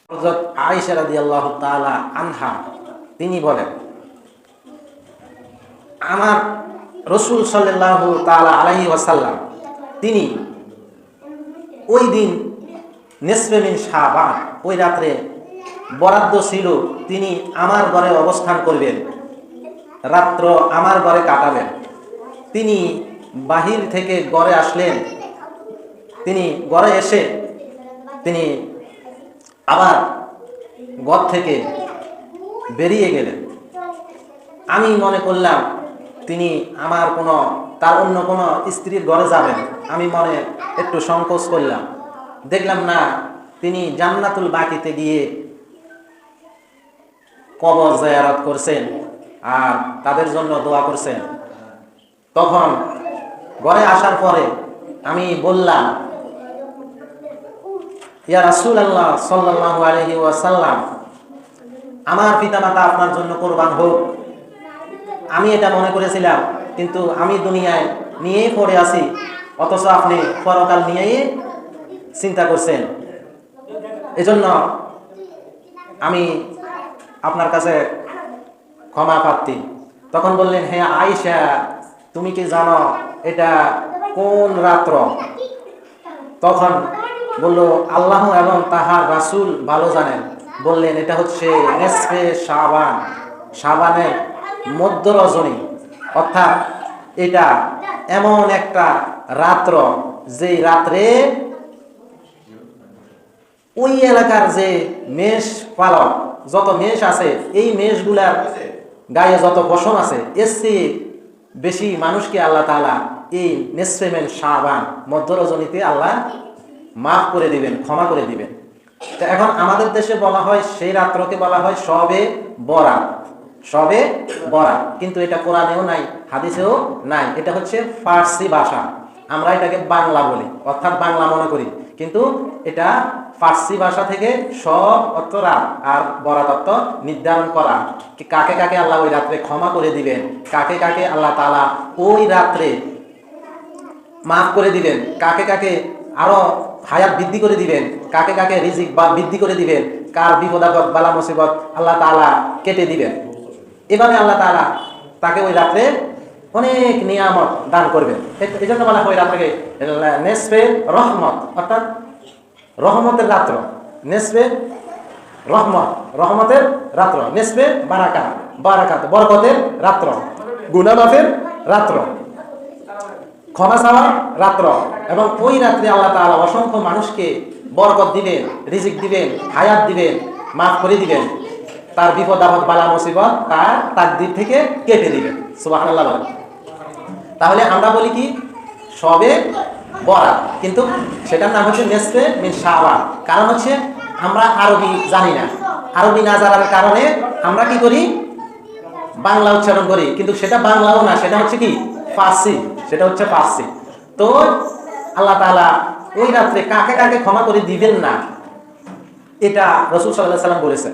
হযরত আয়েশা রাদিয়াল্লাহু তাআলা আনহা তিনি বলেন, আমার রাসূল সাল্লাল্লাহু তাআলা আলাইহি ওয়াসাল্লাম তিনি ওই দিন নিসফে মিন শাবান, ওই রাত্রে বরাদ্দ ছিল তিনি আমার ঘরে অবস্থান করবেন, রাত্র আমার ঘরে কাটাবেন। তিনি বাহির থেকে ঘরে আসলেন, তিনি ঘরে এসে তিনি আবার ঘর থেকে বেরিয়ে গেলেন। আমি মনে করলাম তিনি তার অন্য কোনো স্ত্রীর ঘরে যাবেন। আমি মনে একটু সংকোচ করলাম, দেখলাম না, তিনি জান্নাতুল বাকিতে গিয়ে কবর জিয়ারত করছেন আর তাদের জন্য দোয়া করছেন। তখন ঘরে আসার পরে আমি বললাম, ইয়া রাসূলুল্লাহ সাল্লাল্লাহু আলাইহি ওয়াসাল্লাম, আমার পিতামাতা আপনার জন্য কোরবান হোক। আমি এটা মনে করেছিলাম, কিন্তু আমি দুনিয়ায় নিয়েই পড়ে আছি, অথচ আপনি পরকাল নিয়েই চিন্তা করছেন। এজন্য আমি আপনার কাছে ক্ষমা প্রার্থী। তখন বললেন, হ্যাঁ আয়েশা, তুমি কি জানো এটা কোন রাত্র? তখন বলল, আল্লাহ এবং তাহার রাসূল ভালো জানেন। বললেন, এটা হচ্ছে নিসফে শাবান, শাবানের মধ্য রজনী, অর্থাৎ এটা এমন একটা রাত্র যে রাত্রে ওই এলাকার যে মেষ পালক, যত মেষ আছে, এই মেষগুলার গায়ে যত পশম আছে, এর চেয়ে বেশি মানুষকে আল্লাহ তাআলা এই নিসফে মিন শাবান মধ্য রজনীতে আল্লাহ মাফ করে দিবেন, ক্ষমা করে দিবেন। তো এখন আমাদের দেশে বলা হয়, সেই রাত্রকে বলা হয় শবে বরাত, শবে বরাত। কিন্তু এটা কোরআনেও নাই, হাদিসেও নাই। এটা হচ্ছে ফার্সি ভাষা, আমরা এটাকে বাংলা বলি, অর্থাৎ বাংলা মনে করি, কিন্তু এটা ফার্সি ভাষা থেকে সব অর্থ রাত আর বরাত অর্থ নির্ধারণ করা। কাকে কাকে আল্লাহ ওই রাত্রে ক্ষমা করে দিবেন, কাকে কাকে আল্লাহ তাআলা ওই রাত্রে মাফ করে দিবেন, কাকে কাকে আরো হায়াত বৃদ্ধি করে দিবেন, কাকে কাকে রিজিক বা বৃদ্ধি করে দিবেন, কার বিপদ আপদ বালা মুসিবত আল্লাহ তাআলা কেটে দিবেন। এভাবে আল্লাহ তাআলা তাকে ওই রাত্রে অনেক নিয়ামত দান করবেন। এই জন্য বলা হয় ওই রাত্রে নিসফে রহমত, অর্থাৎ রহমতের রাত্র, নিসফে রহমত, রহমতের রাত্র, নিসফে বারাকাত, বারাকাত বরকতের রাত্র, গুনাহ মাফের রাত্র, ক্ষমা চাওয়ার রাত্র। এবং ওই রাত্রে আল্লাহ তাআলা অসংখ্য মানুষকে বরকত দিবেন, রিজিক দিবেন, হায়াত দিবেন, মাফ করে দিবেন, তার বিপদ আপদ বালা মুসিবত তার তাকদীর থেকে কেটে দিবেন। সুবহানাল্লাহ বলেন। তাহলে আমরা বলি কি শবে বরাত, কিন্তু সেটার নাম হচ্ছে নিসফে মিন শাবান। কারণ হচ্ছে আমরা আরবি জানি না, আরবি না জানার কারণে আমরা কি করি, বাংলা উচ্চারণ করি, কিন্তু সেটা বাংলাও না, সেটা হচ্ছে কি ফার্সি, সেটা হচ্ছে ফার্সি। তো আল্লাহ তাআলা ওই রাত্রে কাকে কাকে ক্ষমা করে দিবেন না, এটা রাসূল সাল্লাল্লাহু আলাইহি ওয়াসাল্লাম বলেছেন।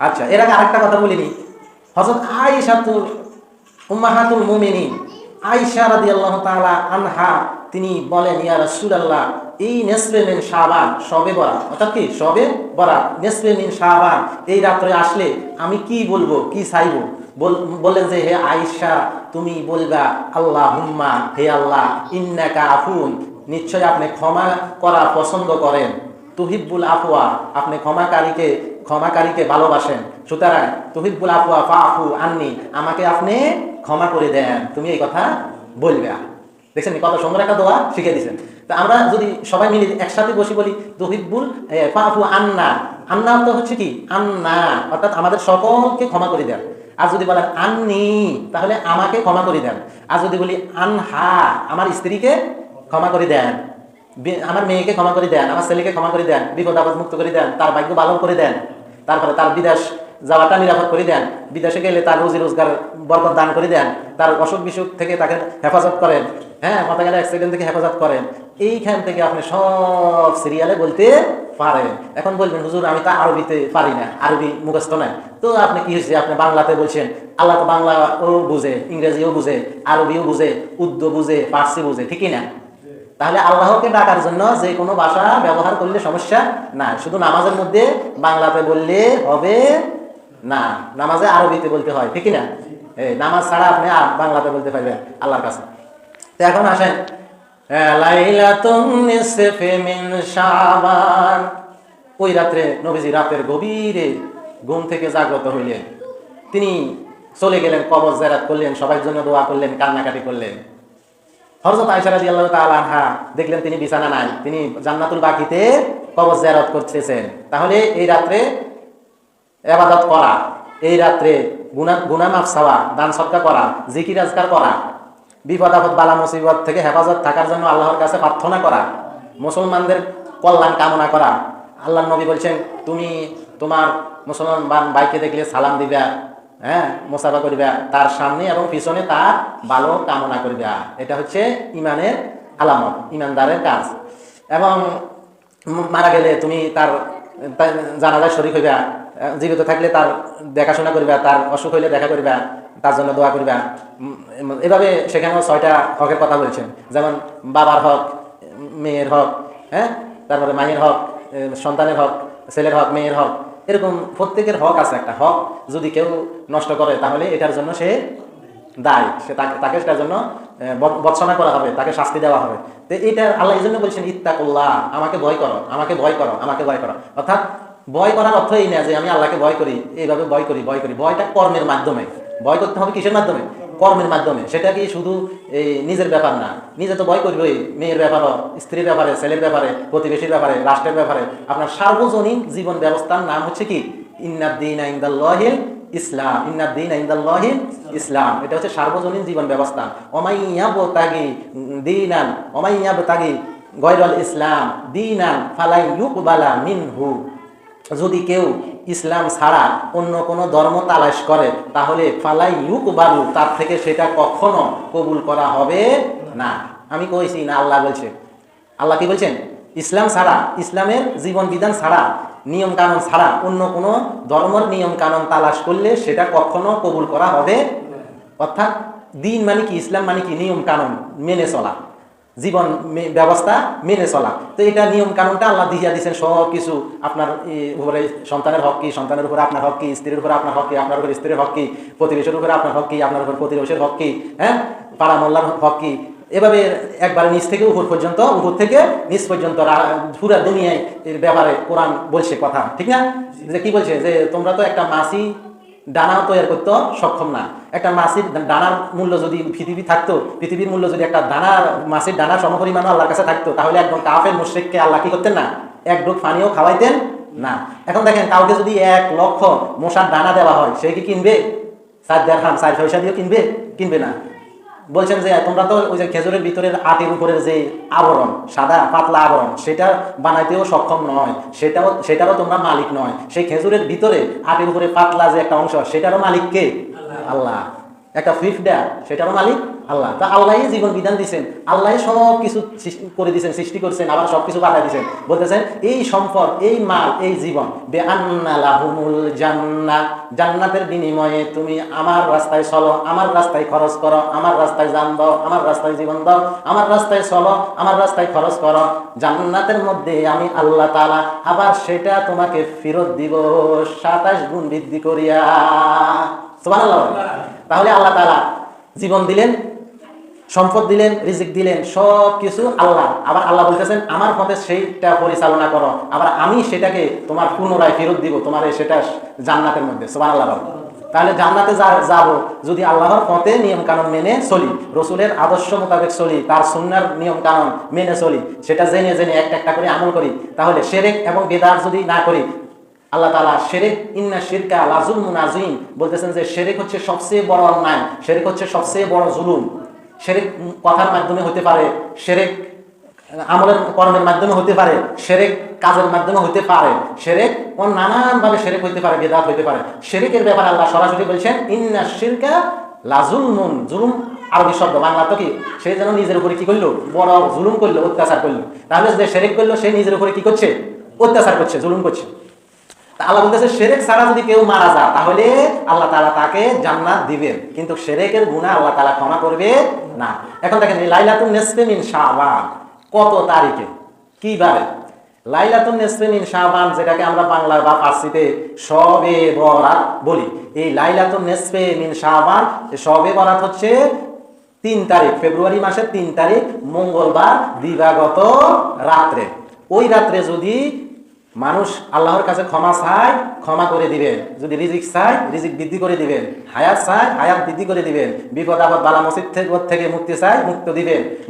আচ্ছা, এর আগে আরেকটা কথা বলিনি, হযরত আয়েশাতুল উম্মাহাতুল মুমিনিন আয়েশা রাদিয়াল্লাহু তাআলা আনহা তিনি বলেন, ইয়া রাসূলুল্লাহ, এই নিসফে মিন শাবান, শবে বরাত, অর্থাৎ কি শবে বরাত, নিসফে মিন শাবান, এই রাত্রে আসলে আমি কি বলবো, কি চাইবো? বললেন যে, হে আয়েশা, তুমি বলবা, আল্লাহুম্মা, হে আল্লাহ, ইন্নাকা আফুন, নিশ্চয় আপনি ক্ষমা করা পছন্দ করেন, তুহিব্বুল আফওয়া, আপনি ক্ষমাকারীকে ভালোবাসেন, সুতরাং তুহিব্বুল আফওয়া ফাআফু আন্নি, আমাকে আপনি ক্ষমা করে দেন, তুমি এই কথা বলবে। দেখছেন কত সুন্দর একটা দোয়া শিখে দিয়েছেন। তা আমরা যদি সবাই মিলে একসাথে বসে বলি, তুহিব্বুল ফাআফু আন্না, আন্না তো হচ্ছে কি আন্না, অর্থাৎ আমাদের সকলকে ক্ষমা করে দেন। আর যদি বলেন আন্নি, তাহলে আমাকে ক্ষমা করে দেন। আর যদি বলি আনহা, আমার স্ত্রীকে ক্ষমা করে দেন, আমার মেয়েকে ক্ষমা করে দেন, আমার ছেলেকে ক্ষমা করে দেন, বিপদ আপদ মুক্ত করে দেন, তার ভাগ্য ভালো করে দেন, তারপরে তার বিদেশ যাওয়াটা নিরাপদ করে দেন, বিদেশে গেলে তার রুজি রোজগার বরকত দান করে দেন, তার অসুখ বিসুখ থেকে তাকে হেফাজত করেন, হ্যাঁ মাথা গেলে অ্যাক্সিডেন্ট থেকে হেফাজত করেন। এইখান থেকে আপনি সব সিরিয়ালে বলতে পারেন। এখন বলবেন, হুজুর আমি তো আরবিতে পারি না, আরবি মুখস্থ নাই। তো আপনি কি হয়েছে, আপনি বাংলাতে বলছেন, আল্লাহ তো বাংলাও বুঝে, ইংরেজিও বুঝে, আরবিও বুঝে, উর্দু বুঝে, ফার্সি বুঝে, ঠিকই না? তাহলে আল্লাহকে ডাকার জন্য যে কোনো ভাষা ব্যবহার করলে সমস্যা না, শুধু নামাজের মধ্যে বাংলাতে বললে হবে না, নামাজে আরবিতে বলতে হয়, ঠিক না? নামাজ ছাড়া আপনি বাংলাতে বলতে পারবেন আল্লাহর কাছে। তো এখন আসেন, লাইলাতুন নিসফি মিন শাবান, ওই রাত্রে নবীজি রাতের গভীরে ঘুম থেকে জাগ্রত হইলেন, তিনি চলে গেলেন, কবর জিয়ারত করলেন, সবার জন্য দোয়া করলেন, কান্নাকাটি করলেন। হযরত আয়েশা রাদিয়াল্লাহু তাআলা আনহা দেখলেন তিনি বিছানা নাই, তিনি জান্নাতুল বাকিতে কবর জিয়ারত করতেছেন। তাহলে এই রাত্রে ইবাদত করা, এই রাত্রে গুনাহ মাফ চাওয়া, দান সদকা করা, জিকির আজকার করা, বিপদ আপদ বালা মুসিবত থেকে হেফাজত থাকার জন্য আল্লাহর কাছে প্রার্থনা করা, মুসলমানদের কল্যাণ কামনা করা। আল্লাহর নবী বলছেন, তুমি তোমার মুসলমান ভাইকে দেখলে সালাম দিবা, হ্যাঁ, মুসাফা করিবা, তার সামনে এবং পিছনে তার ভালো কামনা করিবা। এটা হচ্ছে ইমানের আলামত, ইমানদারের কাজ। এবং মারা গেলে তুমি তার জানাজায় শরীক হইবা, জীবিত থাকলে তার দেখাশোনা করিবা, তার অসুখ হইলে দেখা করিবা, তার জন্য দোয়া করিবা। এভাবে সেখানেও 6টা হকের কথা বলছেন, যেমন বাবার হক, মেয়ের হক, হ্যাঁ, তারপরে মায়ের হক, সন্তানের হক, ছেলের হক, মেয়ের হক, এরকম প্রত্যেকের হক আছে। একটা হক যদি কেউ নষ্ট করে তাহলে এটার জন্য সে দায়, সে তাকে সেটার জন্য বর্ষনা করা হবে, তাকে শাস্তি দেওয়া হবে। তো এটা আল্লাহ এই জন্য বলছেন ইত্তাকুল্লাহ, আমাকে ভয় করো, আমাকে ভয় করো, আমাকে ভয় করো। অর্থাৎ ভয় করার অর্থ এই না যে আমি আল্লাহকে ভয় করি, এইভাবে ভয় করি। ভয়টা কর্মের মাধ্যমে, ভয় করতে হবে কিসের মাধ্যমে? কর্মের মাধ্যমে। সেটা কি শুধু এই নিজের ব্যাপার না, নিজে তো ভয় করবেই, মেয়ের ব্যাপারও, স্ত্রীর ব্যাপারে, ছেলের ব্যাপারে, প্রতিবেশীর ব্যাপারে, রাষ্ট্রের ব্যাপারে। আপনার সার্বজনীন জীবন ব্যবস্থার নাম হচ্ছে কি? ইন্নাদ-দীনা ইনদাল্লাহিল ইসলাম, ইন্নাদ-দীনা ইনদাল্লাহিল ইসলাম। এটা হচ্ছে সার্বজনীন জীবন ব্যবস্থা। ওমাইয়াবতাগি দীনান, ওমাইয়াবতাগি গায়রাল ইসলাম দীনান ফালা ইউকবালা মিনহু, যদি কেউ ইসলাম ছাড়া অন্য কোনো ধর্ম তালাশ করে তাহলে ফালাই ইউকবালু, তার থেকে সেটা কখনো কবুল করা হবে না। আমি কইছি না, আল্লাহ বলছে। আল্লাহ কি বলছেন? ইসলাম ছাড়া, ইসলামের জীবন বিধান ছাড়া, নিয়ম কানুন ছাড়া অন্য কোনো ধর্মের নিয়ম কানুন তালাশ করলে সেটা কখনো কবুল করা হবে। অর্থাৎ দিন মানে কি? ইসলাম মানে কি? নিয়ম কানুন মেনে চলা, জীবন ব্যবস্থা মেনে চলা। তো এটা নিয়ম কানুনটা আল্লাহ দিয়া দিয়েছেন সব কিছু। আপনার উপরে সন্তানের হক কি, সন্তানের উপরে আপনার হক কি, স্ত্রীর উপরে আপনার হক কি, আপনার উপরে স্ত্রীর হক কি, প্রতিবেশীর উপরে আপনার হক কি, আপনার উপর প্রতিবেশীর হক কি, হ্যাঁ, পাড়া মোল্লার হক কি। এভাবে একবারে নিচ থেকে উপর পর্যন্ত, উপর থেকে নিচ পর্যন্ত পুরা দুনিয়ায় এর ব্যাপারে কোরআন বলছে কথা, ঠিক না? যে কি বলছে? যে তোমরা তো একটা মাছি ডানা তৈরি করতে সক্ষম না। একটা মাছির ডানার মূল্য যদি পৃথিবী থাকতো, পৃথিবীর মূল্য যদি একটা ডানার, মাছির ডানার সমপরিমাণ আল্লাহর কাছে থাকতো, তাহলে একদম কাফের মুশরিককে আল্লাহ কি করতেন না? এক ঢোক পানিও খাওয়াইতেন না। এখন দেখেন, কাউকে যদি 1 লক্ষ মশার ডানা দেওয়া হয়, সে কি কিনবে? 4 দিরহাম 4 পয়সা দিয়ে কিনবে? কিনবে না। বলছেন যে তোমরা তো ওই যে খেজুরের ভিতরের আটির উপরের যে আবরণ, সাদা পাতলা আবরণ, সেটা বানাইতেও সক্ষম নয়, সেটারও তোমরা মালিক নয়। সেই খেজুরের ভিতরে আটির উপরে পাতলা যে একটা অংশ, সেটারও মালিক কে? আল্লাহ। একটা ফিফডা, সেটারও মালিক আল্লাহ। তা আল্লাহ জীবন বিধান দিচ্ছেন, আল্লাহ সব কিছু করে দিচ্ছেন, সৃষ্টি করছেন, আবার সবকিছু পাঠাই দিচ্ছেন। বলতেছেন এই সম্পদ, এই মাল, এই জীবন, বেআন্না লাহুমুল জান্নাহ, জান্নাতের বিনিময়ে তুমি আমার রাস্তায় চলো, আমার রাস্তায় খরচ করো, আমার রাস্তায় জান দাও, আমার রাস্তায় জীবন দাও, আমার রাস্তায় চলো, আমার রাস্তায় খরচ করো, জান্নাতের মধ্যে আমি আল্লাহ তাআলা আবার সেটা তোমাকে ফেরত দিব 27 গুণ বৃদ্ধি করিয়া। সুবহানাল্লাহ। তাহলে আল্লাহ তাআলা জীবন দিলেন, সম্পদ দিলেন, রিজিক দিলেন, সব কিছু আল্লাহ। আবার আল্লাহ বলতেছেন আমার পথে সেইটা পরিচালনা করো, আবার আমি সেটাকে তোমার পুনরায় ফেরত দিব, তোমার সেটা জান্নাতের মধ্যে। সুবহানাল্লাহ। তাহলে জান্নাতে যাব যদি আল্লাহর পথে নিয়ম কানুন মেনে চলি, রসুলের আদর্শ মোতাবেক চলি, তার সুন্নাহর নিয়ম কানুন মেনে চলি, সেটা জেনে জেনে একটা একটা করে আমল করি। তাহলে শিরক এবং বিদআত যদি না করি, আল্লাহ তাআলা শিরক, ইন্না শিরকা লাযুলমুন আযীম বলতেছেন যে শিরক হচ্ছে সবচেয়ে বড় অন্যায়, শিরক হচ্ছে সবচেয়ে বড় জুলুম। শিরক কথার মাধ্যমে হতে পারে, শিরক আমলের কর্মের মাধ্যমে হতে পারে, শিরক কাজের মাধ্যমে হতে পারে, শিরক নানানভাবে শিরক হতে পারে, বিদআত হতে পারে। শিরকের ব্যাপারে আল্লাহ সরাসরি বলছেন ইন্না শিরকা লাযুলমুন, জুলুম আরবি শব্দ, বাংলা তো কি? সে যেন নিজের উপরে কি করলো? বড় জুলুম করলো, অত্যাচার করলো। তাহলে যে শিরক করলো সে নিজের উপরে কি করছে? অত্যাচার করছে, জুলুম করছে। আল্লাহ বলতেছে শিরক ছাড়া যদি কেউ মারা যায় তাহলে আল্লাহ তাআলা তাকে জান্নাত দিবেন, কিন্তু শিরকের গুনাহ আল্লাহ তাআলা ক্ষমা করবে না। এখন দেখেন লাইলাতুন নিসফি মিন শাবান, কত তারিখে, কিভাবে? লাইলাতুন নিসফে মিন শাবান, যেটাকে আমরা বাংলা বা ফার্সিতে শবে বরাত বলি, এই লাইলাতুন নিসফে মিন শাবান, শবে বরাত হচ্ছে 3 তারিখ, ফেব্রুয়ারি মাসের 3 তারিখ মঙ্গলবার দিবাগত রাত্রে। ওই রাত্রে যদি মানুষ আল্লাহর কাছে ক্ষমা চায়, ক্ষমা করে দিবেন। যদি রিজিক চায়, রিজিক বৃদ্ধি করে দিবেন। হায়াত চায়, হায়াত বৃদ্ধি করে দিবেন। বিপদ আপদ বালা মুসিবত থেকে মুক্তি চায়,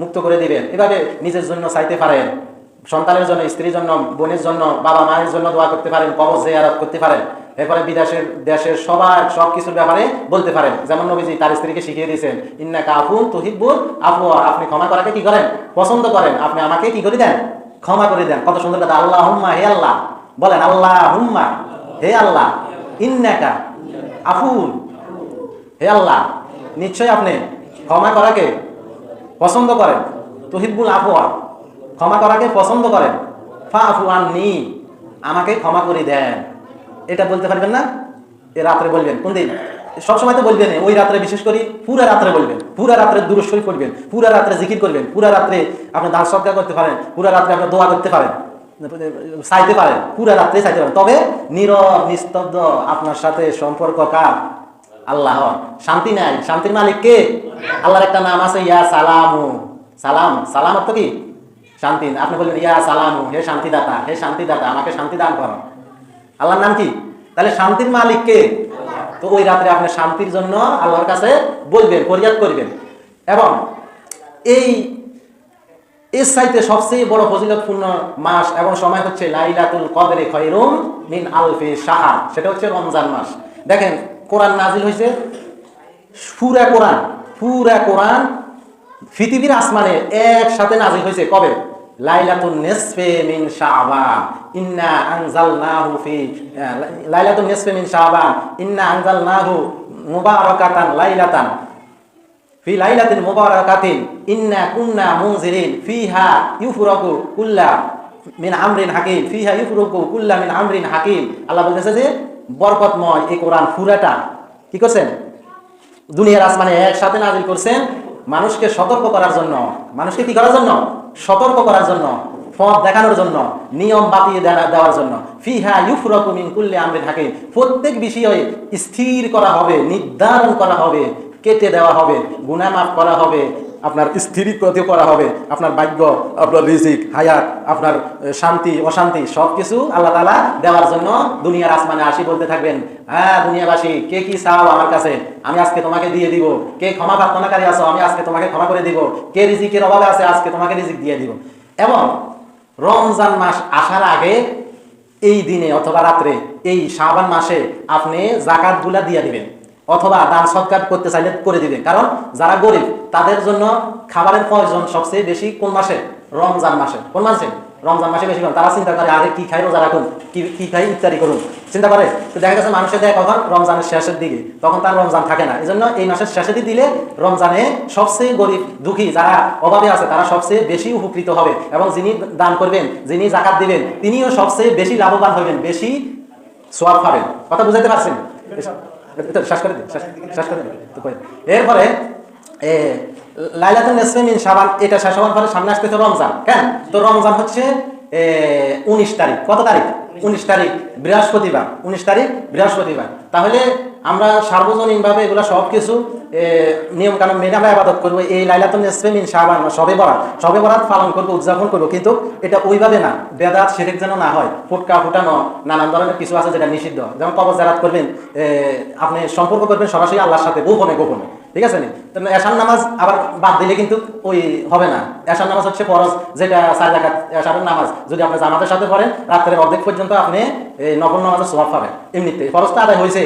মুক্ত করে দিবেন। এভাবে নিজের জন্য চাইতে পারেন, সন্তানের জন্য, স্ত্রীর জন্য, বোনের জন্য, বাবা মায়ের জন্য দোয়া করতে পারেন, কবর জিয়ারত করতে পারেন। এরপরে বিদেশের দেশের সব কিছুর ব্যাপারে বলতে পারেন। যেমন নবীজি তার স্ত্রীকে শিখিয়ে দিয়েছেন, ইন্নাকা আফুন তুহিব্বুল আফওয়া, আপনি ক্ষমা করাকে কি করেন? পছন্দ করেন। আপনি আমাকে কি করে দেন? ক্ষমা করে দেন। কত সুন্দর কথা! আল্লাহুম্মা, হে আল্লাহ, বলেন আল্লাহুম্মা, হে আল্লাহ, ইন্নাকা আফুন, হে আল্লাহ, নিশ্চয় আপনি ক্ষমা করাকে পছন্দ করেন, তুহিব্বুল আফওয়া, ক্ষমা করাকে পছন্দ করেন, ফাআফু আন্নি, আমাকে ক্ষমা করে দেন। এটা বলতে পারবেন না? এ রাত্রে বলবেন। কোন দিন? সবসময় তো বলবেন, ওই রাত্রে বিশেষ করে পুরা রাত্রে বলবেন, পুরা রাত্রে দুরূদ শরীফ পড়বেন, পুরা রাত্রে জিকির করবেন, পুরা রাত্রে আপনি দান সদকা করতে পারেন, পুরা রাত্রে আপনি দোয়া করতে পারেন, চাইতে পারেন, পুরা রাত্রে চাইতে পারেন। তবে নীরব নিস্তব্ধ আপনার সাথে সম্পর্ক কার? আল্লাহ। শান্তি নাই, শান্তির মালিক কে? আল্লাহর একটা নাম আছে, ইয়া সালামু। সালাম, সালাম অর্থ কি? শান্তি। আপনি বললেন ইয়া সালামু, হে শান্তিদাতা, হে শান্তিদাতা, আমাকে শান্তি দান করো। আল্লাহর নাম কি? তাহলে শান্তির মালিক কে? তো ওই রাত্রে আপনি শান্তির জন্য আল্লাহর কাছে বলবেন, ফরিয়াদ করবেন। এবং এর চাইতে সবচেয়ে বড় ফজিলতপূর্ণ মাস এবং সময় হচ্ছে লাইলাতুল কদরে খায়রুম মিন আলফি শাহর, সেটা হচ্ছে রমজান মাস। দেখেন, কোরআন নাজিল হয়েছে, পুরা কোরআন পৃথিবীর আসমানে একসাথে নাজিল হয়েছে কবে? লাইলাতুন নিসফে মিন শাবান, ইন্না আনজালনাহু ফি লাইলাতুন নিসফে মিন শাবান, ইন্না আনজালনাহু মুবারাকাতান লাইলাতান ফি লাইলাতিন মুবারাকাতিন ইন্না কুন্না মুনজিরিন ফিহা ইউফরাকু কুল্লা মিন আমরিন হাকিম, ফিহা ইউফরাকু কুল্লা মিন আমরিন হাকিম। আল্লাহ বলতেছে যে বরকতময় এই কোরআন পুরাটা কি করছেন? দুনিয়ার আসমানে একসাথে নাজিল করছেন মানুষকে সতর্ক করার জন্য। মানুষকে কি করার জন্য? সতর্ক করার জন্য, পথ দেখানোর জন্য, নিয়ম বাতিয়ে দেওয়ার জন্য। ফিহা ইউফরাকু মিন কুল্লি আমরিন হাকিম, প্রত্যেক বিষয়ে স্থির করা হবে, নির্ধারণ করা হবে, কেটে দেওয়া হবে, গুনাহ মাফ করা হবে, আপনার স্থিরীকৃত করা হবে, আপনার ভাগ্য, আপনার রিজিক, হায়াত, আপনার শান্তি অশান্তি সব কিছু আল্লাহ তাআলা দেওয়ার জন্য দুনিয়ার আসমানে আসি বলতে থাকবেন, হ্যাঁ দুনিয়াবাসী, কে কি চাও আমার কাছে, আমি আজকে তোমাকে দিয়ে দিব। কে ক্ষমা প্রার্থনাকারী আছো, আমি আজকে তোমাকে ক্ষমা করে দিব। কে রিজিকের অভাবে আছে, আজকে তোমাকে রিজিক দিয়ে দিব। এবং রমজান মাস আসার আগে এই দিনে অথবা রাত্রে, এই শাবান মাসে আপনি যাকাতগুলা দিয়ে দিবেন, অথবা দান সদকা করতে চাইলে করে দিবেন। কারণ যারা গরিব তাদের জন্য খাবারের প্রয়োজন সবচেয়ে বেশি কোন মাসে? রমজান মাসে। কোন মাসে? রমজান মাসে বেশি। তারা চিন্তা করে আরে কি খাই, রোজা রাখুন, কি খাই, ইফতারি করুন, চিন্তা করে। তো দেখা গেছে মানুষের দেয় কখন? রমজানের শেষের দিকে, তখন তার রমজান থাকে না। এই জন্য এই মাসের শেষের দিকে দিলে রমজানে সবচেয়ে গরিব দুঃখী যারা অভাবে আছে তারা সবচেয়ে বেশি উপকৃত হবে, এবং যিনি দান করবেন, যিনি জাকাত দিবেন, তিনিও সবচেয়ে বেশি লাভবান হবেন, বেশি সওয়াব পাবেন। কথা বুঝাইতে পারছেন? এরপরে লাইলাতুন নিসফে মিন শাবান, এটা শেষ হওয়ার পরে সামনে আসতেছে রমজান। কেন? তো রমজান হচ্ছে 19 তারিখ। কত তারিখ? 19 তারিখ বৃহস্পতিবার। 19 তারিখ বৃহস্পতিবার। তাহলে আমরা সার্বজনীনভাবে এগুলো সব কিছু নিয়ম কানুন মেনে আমরা ইবাদত করবো। এই লাইলাতুন নিসফে মিন শাবান, শবে বরাত পালন করবো, উদযাপন করবো, কিন্তু এটা ওইভাবে না, বেদাত শিরক যেন না হয়। ফুটকা ফুটানো নানান ধরনের কিছু আছে যেটা নিষিদ্ধ। যেমন কবর জিয়ারত করবেন, আপনি সম্পর্ক করবেন সরাসরি আল্লাহর সাথে, গোপনে, ঠিক আছে নি? এশার নামাজ আবার বাদ দিলে কিন্তু ওই হবে না। এশার নামাজ হচ্ছে ফরজ, যেটা 4 রাকাত এশারের নামাজ যদি আপনি জামাতের সাথে পড়েন, রাত্রের অর্ধেক পর্যন্ত আপনি নফল নামাজের সওয়াব পাবেন। এমনিতে ফরজটা আদায় হয়েছে,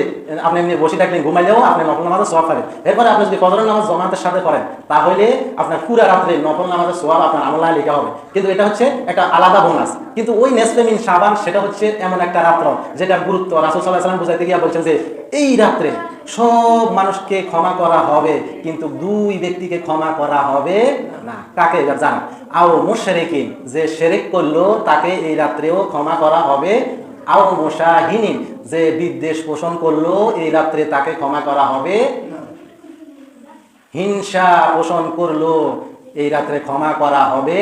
আপনি এমনি বসে থাকলেন, ঘুমাইলেও আপনি নফল নামাজের সওয়াব পাবেন। এরপরে আপনি যদি ফজরের নামাজ জামাতের সাথে পড়েন, তাহলে আপনার পুরা রাত্রে নফল নামাজের সওয়াব আপনার আমলায় লেখা হবে। কিন্তু এটা হচ্ছে একটা আলাদা বোনাস। কিন্তু ওই নিসফে মিন শাবান সেটা হচ্ছে এমন একটা রাত্র যেটা গুরুত্ব রাসূল সাল্লাল্লাহু আলাইহি ওয়াসাল্লাম বুঝাইতে গিয়ে বলছেন যে এই রাত্রে সব মানুষকে ক্ষমা করা হবে, কিন্তু 2 ব্যক্তিকে ক্ষমা করা হবে না। কাকে? এবার জানা, আও মুশরিকিন, যে শিরক করলো তাকে এই রাত্রেও ক্ষমা করা হবে। আও মুশাহিনিন, যে বিদ্বেষ পোষণ করলো এই রাত্রে তাকে ক্ষমা করা হবে। হিংসা পোষণ করলো এই রাত্রে ক্ষমা করা হবে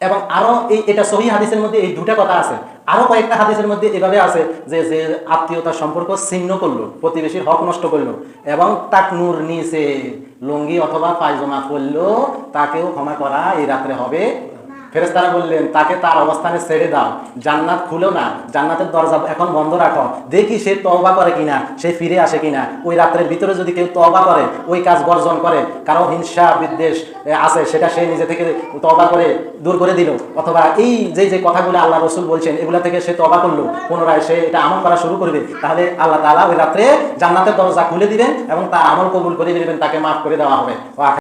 এবং আরো এটা সহিহ হাদিসের মধ্যে এই দুটা কথা আছে। আরো কয়েকটা হাদিসের মধ্যে এভাবে আছে যে যে আত্মীয়তার সম্পর্ক ছিন্ন করলো, প্রতিবেশীর হক নষ্ট করলো এবং টাকনুর নিচে লুঙ্গি অথবা পায়জামা পরলো, তাকেও ক্ষমা করা এই রাত্রে হবে। ফেরেশতারা বললেন তাকে তার অবস্থানে ছেড়ে দাও, জান্নাত খুলো না, জান্নাতের দরজা এখন বন্ধ রাখো, দেখি সে তওবা করে কিনা, সে ফিরে আসে কিনা। ওই রাত্রের ভিতরে যদি কেউ তওবা করে, ওই কাজ বর্জন করে, কারো হিংসা বিদ্বেষ আছে সেটা সে নিজে থেকে তওবা করে দূর করে দিল, অথবা এই যে যে কথাগুলো আল্লাহ রসুল বলছেন এগুলা থেকে সে তওবা করলো, পুনরায় সে এটা আমল করা শুরু করবে, তাহলে আল্লাহ তাআলা ওই রাত্রে জান্নাতের দরজা খুলে দিবেন এবং তার আমল কবুল করে দিবেন, তাকে মাফ করে দেওয়া হবে।